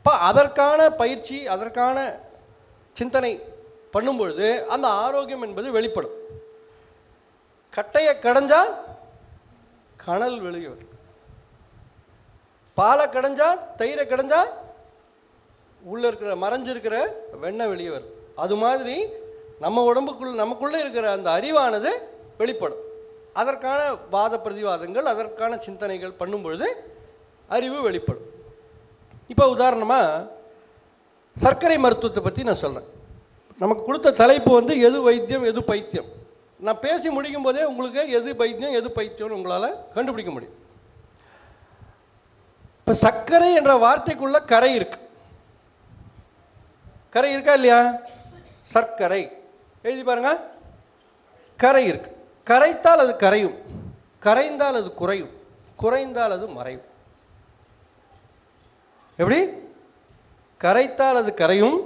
அப்போ அதற்கான பயிற்சி, அதற்கான சிந்தனை பண்ணும்பொழுது அந்த ஆரோக்கியம் என்பது வெளிப்படும். கட்டையை கடைஞ்சா கனல் வெளியே வருது, பாலை கடைஞ்சா, தயிரை கடைஞ்சா உள்ள இருக்கிற மறைஞ்சிருக்கிற வெண்ணெய் வெளியே வருது. அது மாதிரி நம்ம நமக்குள்ளே இருக்கிற அந்த அறிவானது வெளிப்படும். அதற்கான வாத பிரதிவாதங்கள், அதற்கான சிந்தனைகள் பண்ணும் பொழுது அறிவு வெளிப்படும். இப்போ உதாரணமாக சர்க்கரை மருத்துவத்தை பற்றி நான் சொல்கிறேன். நமக்கு கொடுத்த தலைப்பு வந்து எது வைத்தியம் எது பைத்தியம். நான் பேசி முடிக்கும் போதே உங்களுக்கு எது வைத்தியம் எது பைத்தியம்னு உங்களால் கண்டுபிடிக்க முடியும். இப்போ சர்க்கரை என்ற வார்த்தைக்குள்ள கரை இருக்கு. கரை இருக்கா இல்லையா? சர்க்கரை எழுதி பாருங்க. கரை இருக்கு. கரைத்தால் அது கரையும், கரைந்தால் அது குறையும், குறைந்தால் அது மறையும். எப்படி? கரைத்தால் அது கரையும்,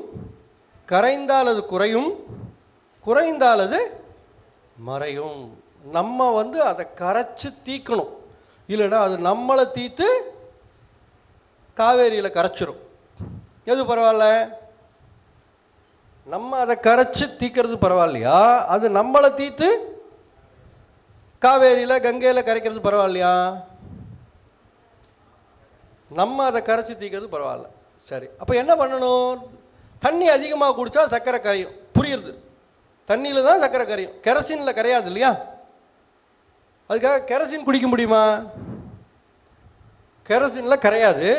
கரைந்தால் அது குறையும், குறைந்தால் அது மறையும். நம்ம வந்து அதை கரைச்சி தீக்கணும், இல்லைன்னா அது நம்மளை தீத்து காவேரியில் கரைச்சிரும். எது பரவாயில்ல? நம்ம அதை கரைச்சி தீக்கிறது பரவாயில்லையா, அது நம்மளை தீத்து காவேரியில் கங்கையில் கரைக்கிறது பரவாயில்லையா? நம்ம அதை கரைச்சி தீக்கிறது பரவாயில்ல. சரி, அப்போ என்ன பண்ணணும்? தண்ணி அதிகமாக குடித்தா சர்க்கரை கரையும், புரியுது. தண்ணியில் தான் சர்க்கரை கரையும், கெரசினில் கரையாது இல்லையா? அதுக்காக கெரசின் குடிக்க முடியுமா? கெரசினில் கரையாது.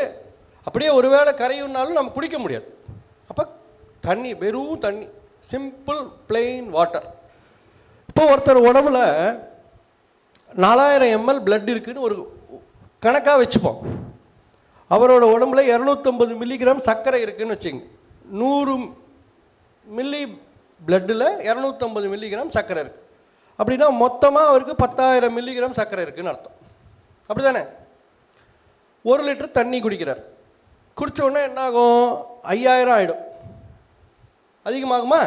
அப்படியே ஒருவேளை கரையும்னாலும் நம்ம குடிக்க முடியாது. அப்போ தண்ணி, வெறும் தண்ணி, சிம்பிள் பிளெயின் வாட்டர். இப்போ ஒருத்தர் உடம்புல 4000 ml பிளட் இருக்குன்னு ஒரு கணக்காக வச்சுப்போம். அவரோட உடம்புல 250 மில்லிகிராம் சர்க்கரை இருக்குன்னு வச்சுங்க. 100 மில்லி பிளட்டில் 250 மில்லிகிராம் சர்க்கரை இருக்குது. அப்படின்னா மொத்தமாக அவருக்கு 10,000 மில்லிகிராம் சர்க்கரை இருக்குன்னு அர்த்தம். அப்படி தானே? 1 லிட்டர் தண்ணி குடிக்கிறார். குடித்த உடனே என்ன ஆகும்? 5000 ஆகிடும். அதிகமாகுமா?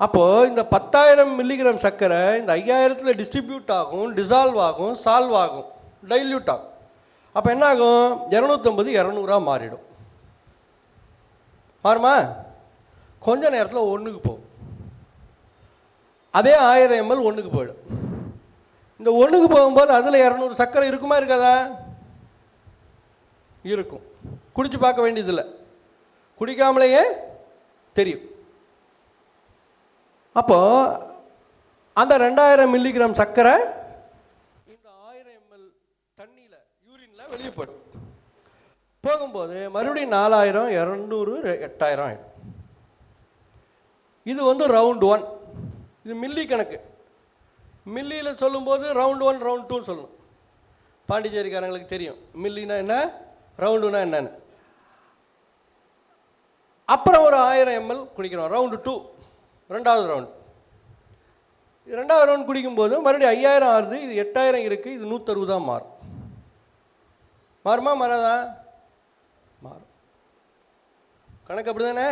அப்போது இந்த 10,000 மில்லிகிராம் சர்க்கரை இந்த 5000ல் டிஸ்ட்ரிபியூட் ஆகும், டிசால்வ் ஆகும், சால்வ் ஆகும், டைல்யூட் ஆகும். அப்போ என்ன ஆகும்? 250 200 மாறிடும். மாறுமா? கொஞ்ச நேரத்தில் 1க்கு போகும். அதே 1000 ml 1க்கு போயிடும். இந்த 1க்கு போகும்போது அதில் 200 சர்க்கரை இருக்குமா இருக்காதா? இருக்கும். குடிச்சு பார்க்க வேண்டியதில்லை, குடிக்காமலேயே தெரியும். அப்போ அந்த 2000 மில்லிகிராம் சர்க்கரை இந்த 1000 ml தண்ணியில், யூரினில் வெளியே போடும். போகும்போது மறுபடியும் 4000 200 8000 ஆகிடும். இது வந்து ரவுண்ட் 1. இது மில்லி கணக்கு. மில்லியில் சொல்லும்போது ரவுண்ட் 1 ரவுண்ட் 2 சொல்லணும். பாண்டிச்சேரிக்காரங்களுக்கு தெரியும் மில்லினா என்ன, ரவுண்டுனா என்னன்னு. அப்புறம் ஒரு 1000 ml குடிக்கிறோம், ரவுண்டு 2, ரெண்டாவது ரவுண்டு. ரெண்டாவது ரவுண்ட் குடிக்கும்போது மறுபடியும் 5000 ஆகுது. இது 8000 இருக்குது, இது 160 மாறும். மாறுமா மாறாதா? மாறும். கணக்கு அப்படி தானே?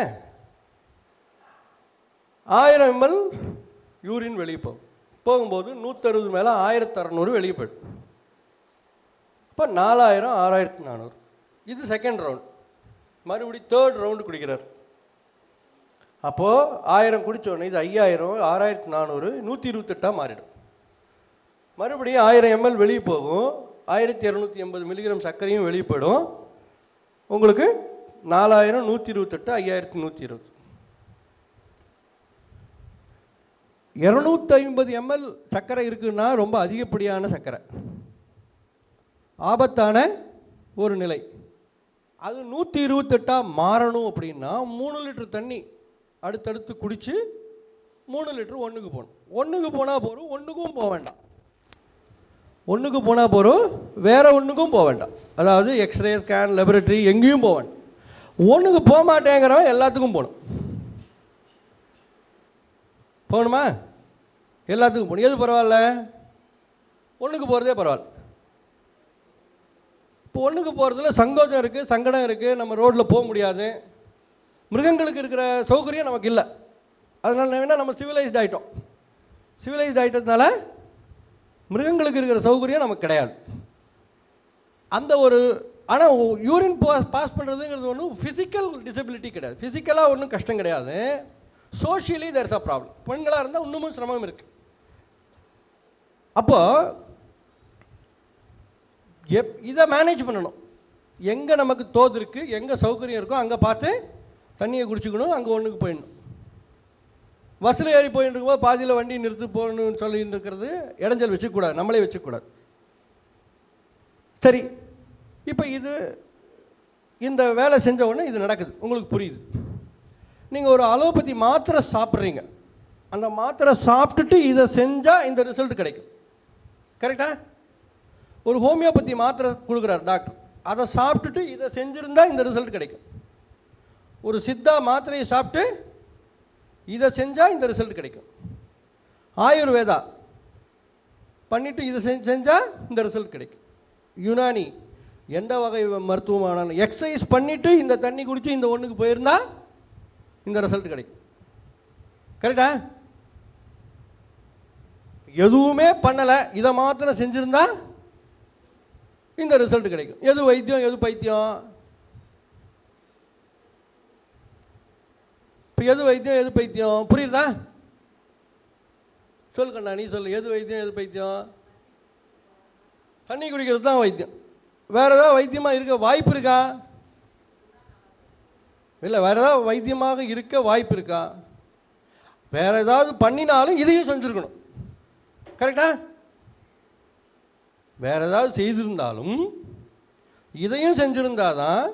1000 ml யூரின் வெளியே போகும். போகும்போது 160 மேலே 1600 வெளியே போயிடும். இப்போ 4000 6400. இது செகண்ட் ரவுண்ட். மறுபடியும் தேர்ட் ரவுண்டு குடிக்கிறார். அப்போது 1000 குடித்தோடனே இது 5000 6400 128 மாறிடும். மறுபடியும் 1000 ml வெளியே போகும், 1280 மில்லிகிராம் சர்க்கரையும் வெளியே போயிடும். உங்களுக்கு 4000 128 5120. 250 ml சர்க்கரை இருக்குன்னா ரொம்ப அதிகப்படியான சர்க்கரை, ஆபத்தான ஒரு நிலை. அது 128 மாறணும் அப்படின்னா 3 லிட்டர் தண்ணி அடுத்தடுத்து குடித்து 3 லிட்டர் 1க்கு போகணும். 1க்கு போனால் போகிறோம், 1க்கும் போக வேண்டாம். 1க்கு போனால் போகிறோம், வேறு 1க்கும் போக வேண்டாம். அதாவது எக்ஸ்ரே, ஸ்கேன், லெபரட்டரி எங்கேயும் போக வேண்டாம். 1க்கு போக மாட்டேங்கிறவன் எல்லாத்துக்கும் போகணும். போகணுமா? எல்லாத்துக்கும் போகணும். எது பரவாயில்ல? 1க்கு போகிறதே பரவாயில்ல. இப்போ 1க்கு போகிறதுல சங்கோஜம் இருக்குது, சங்கடம் இருக்குது, நம்ம ரோட்டில் போக முடியாது. மிருகங்களுக்கு இருக்கிற சௌகரியம் நமக்கு இல்லை. அதனால் வேணால் நம்ம சிவிலைஸ்ட் ஆகிட்டோம். சிவிலைஸ்ட் ஆகிட்டதுனால மிருகங்களுக்கு இருக்கிற சௌகரியம் நமக்கு கிடையாது. அந்த ஒரு ஆனால் யூரின் பாஸ் பண்ணுறதுங்கிறது ஒன்றும் ஃபிசிக்கல் டிசபிலிட்டி கிடையாது, ஃபிசிக்கலாக ஒன்றும் கஷ்டம் கிடையாது. Socially there is a problem. பெண்களாக இருந்தால் இன்னமும் சிரமம் இருக்குது. அப்போ இதை மேனேஜ் பண்ணணும். எங்கே நமக்கு தோது இருக்குது, எங்கே சௌகரியம் இருக்கோ அங்கே பார்த்து தண்ணியை குடிச்சிக்கணும், அங்கே ஒன்றுக்கு போயிடணும். பஸ்ஸில் ஏறி போயிட்டு இருக்கும்போது பாதியில் வண்டி நிறுத்து போகணும்னு சொல்லிட்டு இருக்கிறது இடைஞ்சல் வச்சுக்கூடாது, நம்மளே வச்சுக்கூடாது. சரி, இப்போ இந்த வேலை செஞ்ச உடனே இது நடக்குது, உங்களுக்கு புரியுது. நீங்கள் ஒரு அலோபதி மாத்திரை சாப்பிட்றீங்க, அந்த மாத்திரை சாப்பிட்டுட்டு இதை செஞ்சால் இந்த ரிசல்ட் கிடைக்கும். கரெக்டா? ஒரு ஹோமியோபதி மாத்திரை கொடுக்குறார் டாக்டர், அதை சாப்பிட்டுட்டு இதை செஞ்சுருந்தா இந்த ரிசல்ட் கிடைக்கும். ஒரு சித்தா மாத்திரையை சாப்பிட்டு இதை செஞ்சால் இந்த ரிசல்ட் கிடைக்கும். ஆயுர்வேதா பண்ணிவிட்டு இதை செஞ்சால் இந்த ரிசல்ட் கிடைக்கும். யுனானி எந்த வகை மருத்துவமானாலும் எக்ஸசைஸ் பண்ணிவிட்டு இந்த தண்ணி குடித்து இந்த ஒன்றுக்கு போயிருந்தா இந்த ரிசல்ட் கிடைக்கும். கரெக்டா? எதுவுமே பண்ணலை, இதை மாத்திரம் செஞ்சுருந்தா இந்த ரிசல்ட் கிடைக்கும். எது வைத்தியம் எது பைத்தியம்? இப்போ எது வைத்தியம் எது பைத்தியம் புரியுதா? சொல்லு கண்ணா, நீ சொல்லு, எது வைத்தியம் எது பைத்தியம்? தண்ணி குடிக்கிறது தான் வைத்தியம். வேற ஏதாவது வைத்தியமாக இருக்க வாய்ப்பு இருக்கா? இல்லை, வேற ஏதாவது வைத்தியமாக இருக்க வாய்ப்பு இருக்கா? வேற ஏதாவது பண்ணினாலும் இதையும் செஞ்சுருக்கணும். கரெக்டா? வேற ஏதாவது செய்திருந்தாலும் இதையும் செஞ்சிருந்தாதான்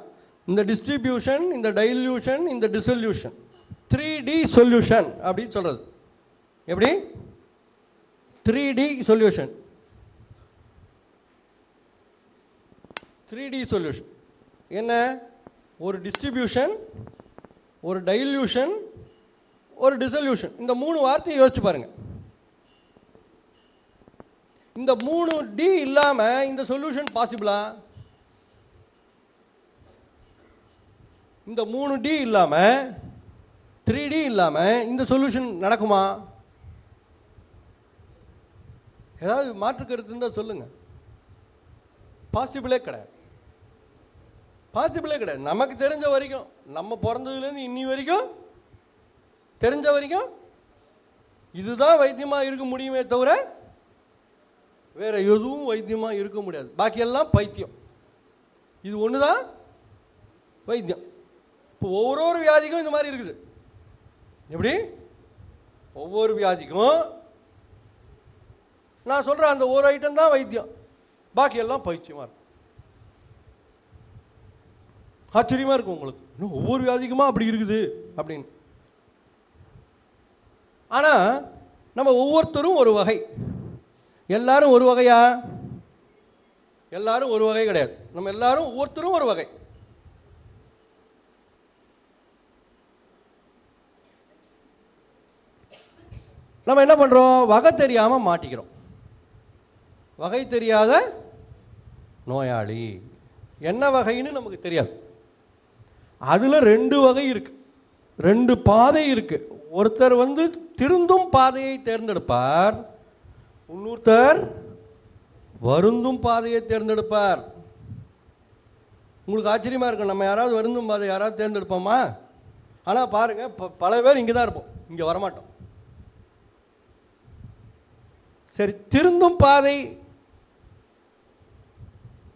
இந்த டிஸ்ட்ரிபியூஷன், இந்த டைல்யூஷன், இந்த டிசல்யூஷன், 3D சொல்யூஷன் அப்படின்னு சொல்றது. எப்படி? 3D solution. 3D சொல்யூஷன் என்ன? ஒரு டிஸ்ட்ரிபியூஷன், ஒரு டைல்யூஷன், ஒரு டிசல்யூஷன். இந்த 3 வார்த்தையை யோசிச்சு பாருங்க. இந்த 3D இல்லாமல் இந்த சொல்யூஷன் பாசிபிளா? இந்த 3D இல்லாமல் 3D இல்லாமல் இந்த சொல்யூஷன் நடக்குமா? ஏதாவது மாற்று கருத்து இருந்தால் சொல்லுங்க. பாசிபிளே கிடையாது, பாசிபிளே கிடையாது. நமக்கு தெரிஞ்ச வரைக்கும், நம்ம பிறந்ததுலேருந்து இன்னி வரைக்கும் தெரிஞ்ச வரைக்கும் இதுதான் வைத்தியமாக இருக்க முடியுமே தவிர வேற எதுவும் வைத்தியமாக இருக்க முடியாது. பாக்கியெல்லாம் பைத்தியம். இது ஒன்று தான் வைத்தியம். இப்போ ஒவ்வொரு வியாதிக்கும் இந்த மாதிரி இருக்குது. எப்படி? ஒவ்வொரு வியாதிக்கும் நான் சொல்கிறேன் அந்த ஒரு ஐட்டம் தான் வைத்தியம், பாக்கியெல்லாம் பைத்தியமாக இருக்கும். ஆச்சரியமாக இருக்கும் உங்களுக்கு, இன்னும் ஒவ்வொரு வியாதிக்குமா அப்படி இருக்குது அப்படின்னு. ஆனால் நம்ம ஒவ்வொருத்தரும் ஒரு வகை. எல்லாரும் ஒரு வகையா? எல்லாரும் ஒரு வகை கிடையாது. நம்ம எல்லாரும் ஒவ்வொருத்தரும் ஒரு வகை. நம்ம என்ன பண்றோம்? வகை தெரியாம மாட்டிக்கிறோம். வகை தெரியாத நோயாளி. என்ன வகைன்னு நமக்கு தெரியாது. அதுல 2 வகை இருக்கு, 2 பாதை இருக்கு. ஒருத்தர் திருந்தும் பாதையை தேர்ந்தெடுப்பார், இன்னொருத்தர் வருந்தும் பாதையை தேர்ந்தெடுப்பார். உங்களுக்கு ஆச்சரியமா இருக்கும், நம்ம யாராவது வருந்தும் பாதை யாராவது தேர்ந்தெடுப்போமா? ஆனால் பாருங்க, பல பேர் இங்கே தான் இருப்போம், இங்கே வரமாட்டோம். சரி, திருந்தும் பாதை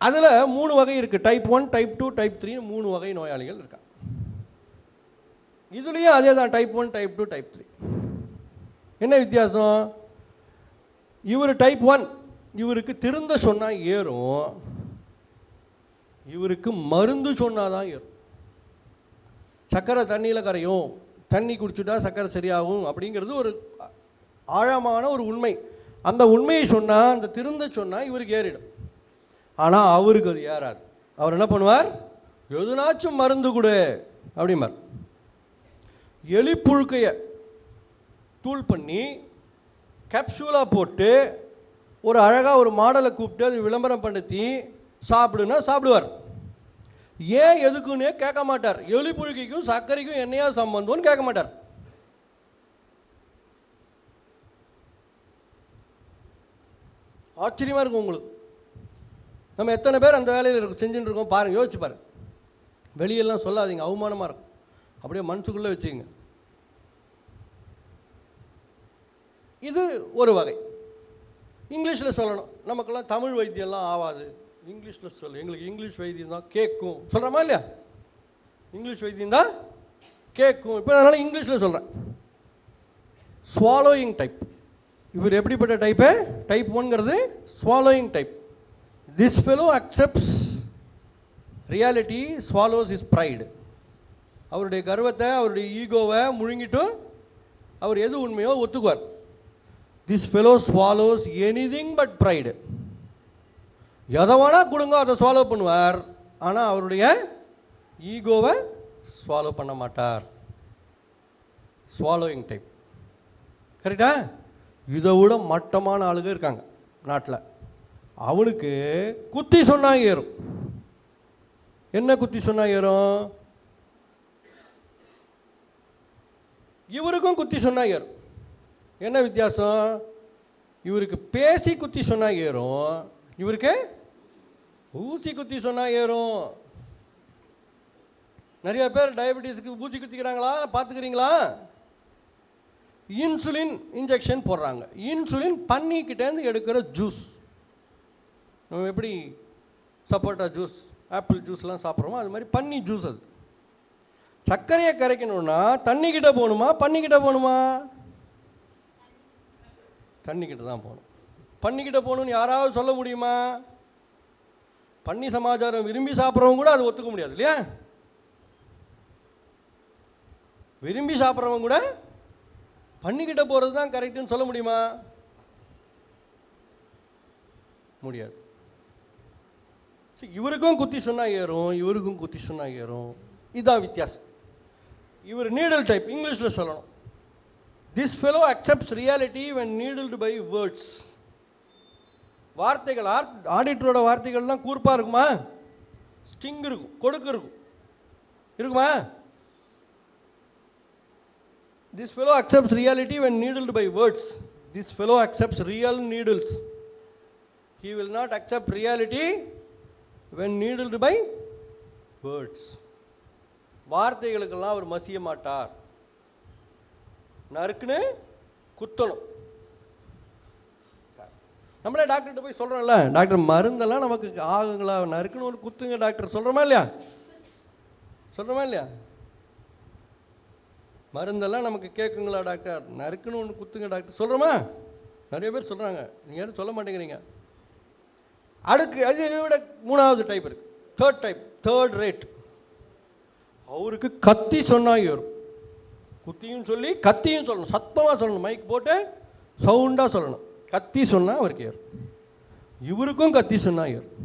அதில் 3 வகை இருக்கு. டைப் 1, டைப் 2, டைப் 3 3 வகை நோயாளிகள் இருக்காங்க. இதுலேயும் அதே தான், டைப் 1, டைப் 2, டைப் 3. என்ன வித்தியாசம்? இவர் டைப் 1, இவருக்கு திருந்த சொன்னா ஏறும், இவருக்கு மருந்து சொன்னாதான் ஏறும். சக்கரை தண்ணியில் கரையும், தண்ணி குடிச்சுட்டா சக்கரை சரியாகும் அப்படிங்கிறது ஒரு ஆழமான ஒரு உண்மை. அந்த உண்மையை சொன்னா, அந்த திருந்த சொன்னா இவருக்கு ஏறிடும். ஆனால் அவருக்கு அது ஏறாது. அவர் என்ன பண்ணுவார்? எதுனாச்சும் மருந்து கொடு அப்படிம்பார். எலிப்புழுக்கையை தூள் பண்ணி கேப்சூலாக போட்டு ஒரு அழகாக ஒரு மாடலை கூப்பிட்டு அது விளம்பரம் படுத்தி சாப்பிடுன்னா சாப்பிடுவார். ஏன் எதுக்குன்னே கேட்க மாட்டார். எலிப்புழுக்கைக்கும் சர்க்கரைக்கும் என்னையா சம்பந்தம்னு கேட்க மாட்டார். ஆச்சரியமாக இருக்கும் உங்களுக்கு. நம்ம எத்தனை பேர் அந்த வேலையில் செஞ்சுட்டு இருக்கோம் பாருங்கள், யோசிச்சு பாருங்கள். வெளியெல்லாம் சொல்லாதீங்க, அவமானமாக இருக்கும். அப்படியே மனசுக்குள்ளே வச்சுக்கோங்க. இது ஒரு வகை. இங்கிலீஷில் சொல்லணும். நமக்கெல்லாம் தமிழ் வைத்தியம்லாம் ஆகாது, இங்கிலீஷில் சொல்லு, எங்களுக்கு இங்கிலீஷ் வைத்தியம் தான் கேட்கும் சொல்கிறோமா இல்லையா? இங்கிலீஷ் வைத்தியம் தான் கேட்கும். இப்போ அதனால் இங்கிலீஷில் சொல்கிறேன். Swallowing type. இவர் எப்படிப்பட்ட டைப்பு? டைப் 1ங்கிறது swallowing type. This fellow accepts reality, swallows is pride. அவருடைய கர்வத்தை, அவருடைய ஈகோவை முழுங்கிட்டு அவர் எது உண்மையோ ஒத்துக்குவார். This fellow swallows anything but pride. எதை வேணால் கொடுங்க அதை ஸ்வாலோ பண்ணுவார், ஆனால் அவருடைய ஈகோவை ஸ்வாலோ பண்ண மாட்டார். Swallowing type. கரெக்டா? இதை விட மட்டமான ஆளுங்க இருக்காங்க நாட்டில். அவனுக்கு குத்தி சொன்னா ஏறும். என்ன குத்தி சொன்னா ஏறும்? இவருக்கும் குத்தி சொன்னா ஏறும். என்ன வித்தியாசம்? இவருக்கு பேசி குத்தி சொன்னா ஏறும், இவருக்கு ஊசி குத்தி சொன்னா ஏறும். நிறைய பேர் டயபெட்டிஸ்க்கு ஊசி குத்திக்கிறாங்களா பார்த்துக்கிறீங்களா? இன்சுலின் இன்ஜெக்ஷன் போடுறாங்க. இன்சுலின் பன்னிக்கிட்டேருந்து எடுக்கிற ஜூஸ். நம்ம எப்படி சப்போட்டா ஜூஸ், ஆப்பிள் ஜூஸ்லாம் சாப்பிட்றோமோ அது மாதிரி பன்னி ஜூஸ். அது சர்க்கரையை கரைக்கணும்னா தண்ணிக்கிட்ட போகணுமா பன்னிக்கிட்ட போகணுமா? தண்ணிக்கிட்ட தான் போகணும். பன்னிக்கிட்ட போகணும்னு யாராவது சொல்ல முடியுமா? பன்னி சமாச்சாரம் விரும்பி சாப்பிட்றவங்க கூட அது ஒத்துக்க முடியாது இல்லையா? விரும்பி சாப்பிட்றவங்க கூட பன்னிக்கிட்ட போகிறது தான் கரெக்டுன்னு சொல்ல முடியுமா? முடியாது. இவருக்கும் குத்தி சொன்னால் ஏறும், இவருக்கும் குத்தி சொன்னால் ஏறும். இதுதான் வித்தியாசம். இவர் நீடல் டைப். இங்கிலீஷில் சொல்லணும். This fellow accepts reality when needled by words. வார்த்தைகள், ஆடிட்டரோட வார்த்தைகள்லாம் கூர்ப்பாக இருக்குமா? ஸ்டிங் இருக்கும், கொடுக்கு இருக்கும், இருக்குமா? This fellow accepts reality when needled by words. This fellow accepts real needles. He will not accept reality when needled by words. வார்த்தைகளுக்கெல்லாம் அவர் மசிய மாட்டார். நறுக்குன்னு குத்தணும். நம்மளே டாக்டர்கிட்ட போய் சொல்கிறோம்ல, டாக்டர் மருந்தெல்லாம் நமக்கு ஆகுங்களா, நறுக்குன்னு ஒரு குத்துங்க டாக்டர் சொல்கிறோமா இல்லையா? சொல்கிறோமா இல்லையா? மருந்தெல்லாம் நமக்கு கேட்குங்களா டாக்டர், நறுக்குன்னு ஒன்று குத்துங்க டாக்டர் சொல்கிறோமா? நிறைய பேர் சொல்கிறாங்க, நீங்கள் யாரும் சொல்ல மாட்டேங்கிறீங்க. அடுக்கு அது விட 3வது டைப் இருக்குது. Third type, third rate. அவருக்கு கத்தி சொன்னால் ஏறும். குத்தியும் சொல்லி கத்தியும் சொல்லணும், சத்தமாக சொல்லணும், மைக் போட்டு சவுண்டாக சொல்லணும். கத்தி சொன்னால் அவருக்கு ஏறும். இவருக்கும் கத்தி சொன்னால் ஏறும்.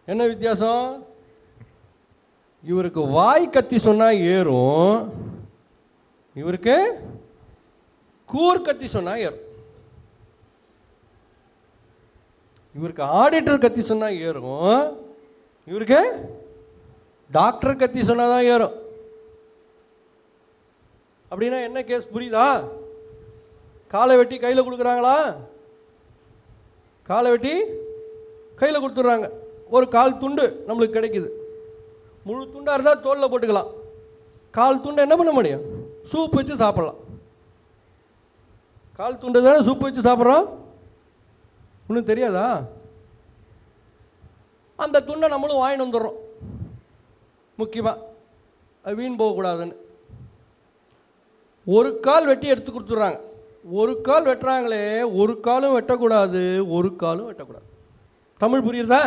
என்ன வித்தியாசம்? இவருக்கு வாய் கத்தி சொன்னால் ஏறும், இவருக்கு கூர் கத்தி சொன்னால் ஏறும். இவருக்கு ஆடிட்டர் கத்தி சொன்னால் ஏறும், இவருக்கு டாக்டர் கத்தி சொன்னால் தான் ஏறும். அப்படின்னா என்ன கேஸ் புரியுதா? காலை வெட்டி கையில் கொடுக்குறாங்களா? காலை வெட்டி கையில் கொடுத்துட்றாங்க. ஒரு கால் துண்டு நம்மளுக்கு கிடைக்குது. முழு துண்டாக இருந்தால் தோலில் போட்டுக்கலாம். கால் துண்டு என்ன பண்ண முடியும்? சூப் வச்சு சாப்பிட்லாம். கால் துண்டு தானே சூப் வச்சு சாப்பிட்றோம். ஒன்றும் தெரியாதா? அந்த துண்டை நம்மளும் வாங்கிட்டு வந்துடுறோம். முக்கியமாக அது வீண் போகக்கூடாதுன்னு ஒரு கால் வெட்டி எடுத்து கொடுத்துட்றாங்க. ஒரு கால் வெட்டுறாங்களே, ஒரு காலும் வெட்டக்கூடாது, ஒரு காலும் வெட்டக்கூடாது. தமிழ் புரியுறதா?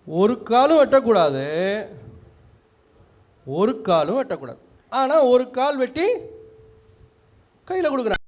ஒரு காலும் வெட்டக்கூடாது, ஒரு காலும் வெட்டக்கூடாது. ஆனால் ஒரு கால் வெட்டி கையில் கொடுக்குறாங்க.